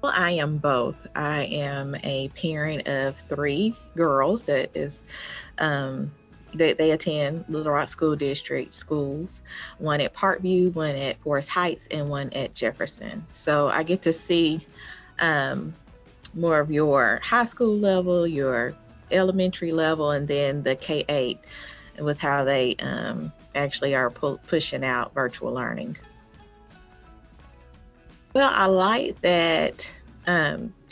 Well, I am both. I am a parent of three girls that is they attend Little Rock School District schools, one at Parkview, one at Forest Heights, and one at Jefferson. So I get to see um, more of your high school level, your elementary level, and then the K-8 with how they actually are pushing out virtual learning. Well, I like that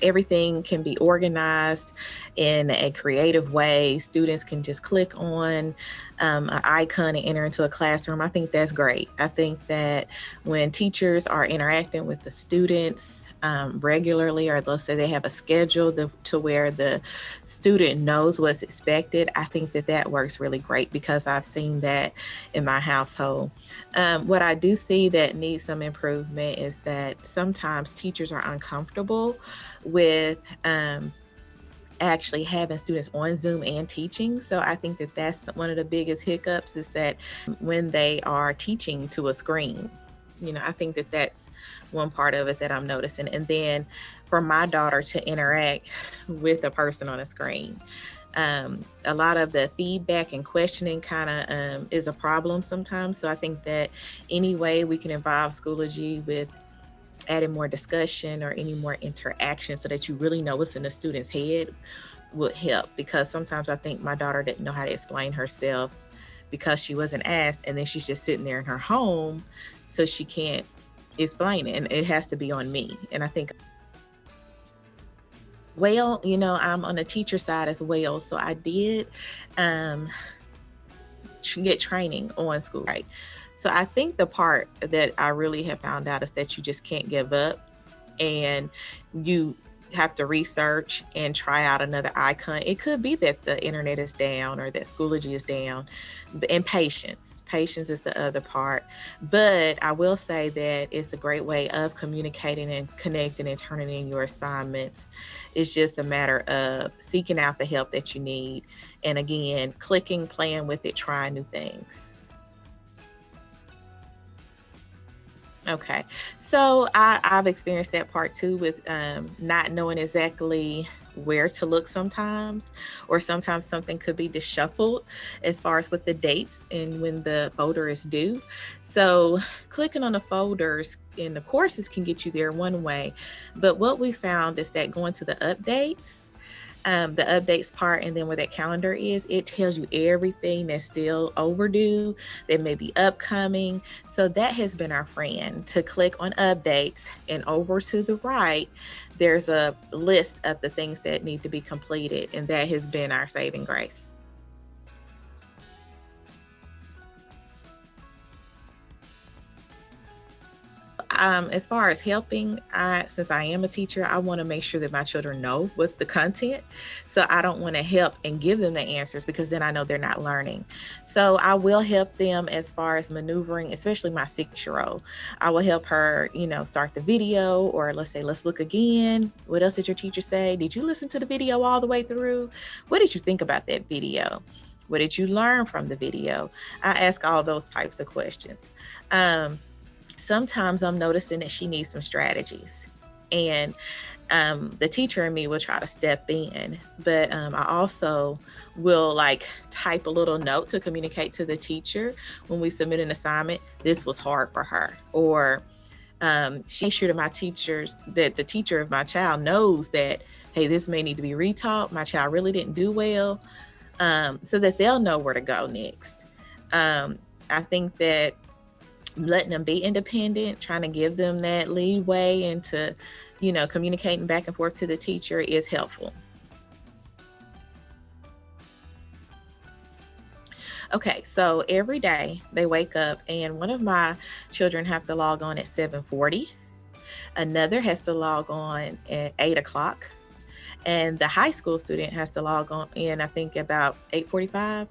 everything can be organized in a creative way. Students can just click on an icon and enter into a classroom. I think that's great. I think that when teachers are interacting with the students regularly, or let's say they have a schedule to where the student knows what's expected, I think that that works really great because I've seen that in my household. What I do see that needs some improvement is that sometimes teachers are uncomfortable with actually having students on Zoom and teaching. So I think that that's one of the biggest hiccups is that when they are teaching to a screen, I think that that's one part of it that I'm noticing. And then for my daughter to interact with a person on a screen, a lot of the feedback and questioning kind of is a problem sometimes. So I think that any way we can involve Schoology with adding more discussion or any more interaction so that you really know what's in the student's head would help, because sometimes I think my daughter didn't know how to explain herself because she wasn't asked, and then she's just sitting there in her home so she can't explain it, and it has to be on me. And I think, well, I'm on the teacher side as well, so I did um, get training on school, right? So I think the part that I really have found out is that you just can't give up, and you have to research and try out another icon. It could be that the internet is down or that Schoology is down, and patience. Patience is the other part. But I will say that it's a great way of communicating and connecting and turning in your assignments. It's just a matter of seeking out the help that you need. And again, clicking, playing with it, trying new things. Okay. So I've experienced that part too with not knowing exactly where to look sometimes, or sometimes something could be disheveled as far as with the dates and when the folder is due. So clicking on the folders in the courses can get you there one way. But what we found is that going to the updates part, and then where that calendar is, it tells you everything that's still overdue, that may be upcoming. So that has been our friend, to click on updates, and over to the right, there's a list of the things that need to be completed, and that has been our saving grace. As far as helping, since I am a teacher, I want to make sure that my children know what the content. So I don't want to help and give them the answers, because then I know they're not learning. So I will help them as far as maneuvering, especially my 6-year-old. I will help her, start the video, or let's say, let's look again. What else did your teacher say? Did you listen to the video all the way through? What did you think about that video? What did you learn from the video? I ask all those types of questions. Sometimes I'm noticing that she needs some strategies. And the teacher and me will try to step in, but I also will like type a little note to communicate to the teacher when we submit an assignment. This was hard for her, or she makes sure that my teachers, that the teacher of my child knows that, hey, this may need to be retaught. My child really didn't do well, so that they'll know where to go next. I think that letting them be independent, trying to give them that leeway into, communicating back and forth to the teacher is helpful. Okay, so every day they wake up, and one of my children have to log on at 7:40. Another has to log on at 8 o'clock. And the high school student has to log on in, I think, about 8:45.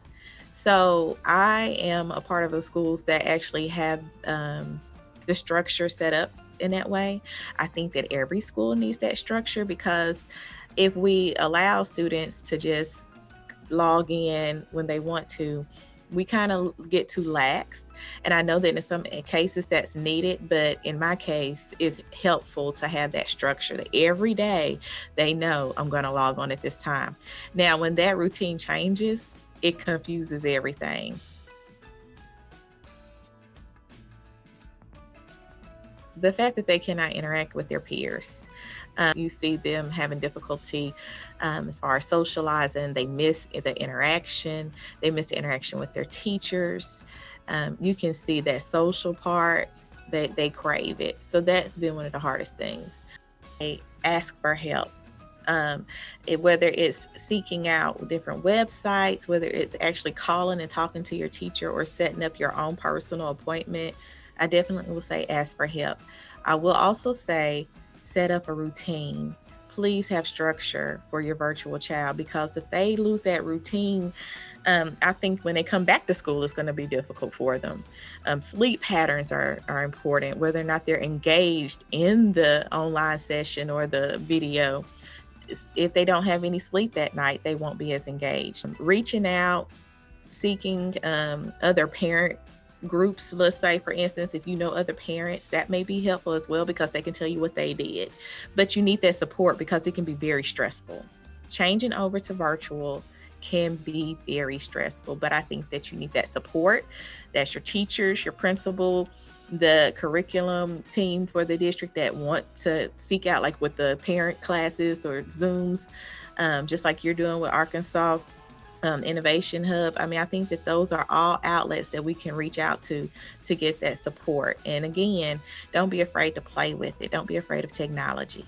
So I am a part of the schools that actually have the structure set up in that way. I think that every school needs that structure, because if we allow students to just log in when they want to, we kind of get too lax. And I know that in some cases that's needed, but in my case, it's helpful to have that structure that every day they know I'm going to log on at this time. Now, when that routine changes, it confuses everything. The fact that they cannot interact with their peers. You see them having difficulty as far as socializing. They miss the interaction. They miss the interaction with their teachers. You can see that social part, that they crave it. So that's been one of the hardest things. They ask for help. Whether it's seeking out different websites, whether it's actually calling and talking to your teacher or setting up your own personal appointment, I definitely will say ask for help. I will also say set up a routine. Please have structure for your virtual child, because if they lose that routine, I think when they come back to school, it's going to be difficult for them. Sleep patterns are important, whether or not they're engaged in the online session or the video. If they don't have any sleep that night, they won't be as engaged. Reaching out, seeking other parent groups, let's say, for instance, if you know other parents, that may be helpful as well, because they can tell you what they did. But you need that support because it can be very stressful. Changing over to virtual can be very stressful, but I think that you need that support. That's your teachers, your principal, the curriculum team for the district that want to seek out, like with the parent classes or Zooms, just like you're doing with Arkansas Innovation Hub. I mean, I think that those are all outlets that we can reach out to get that support. And again, don't be afraid to play with it. Don't be afraid of technology.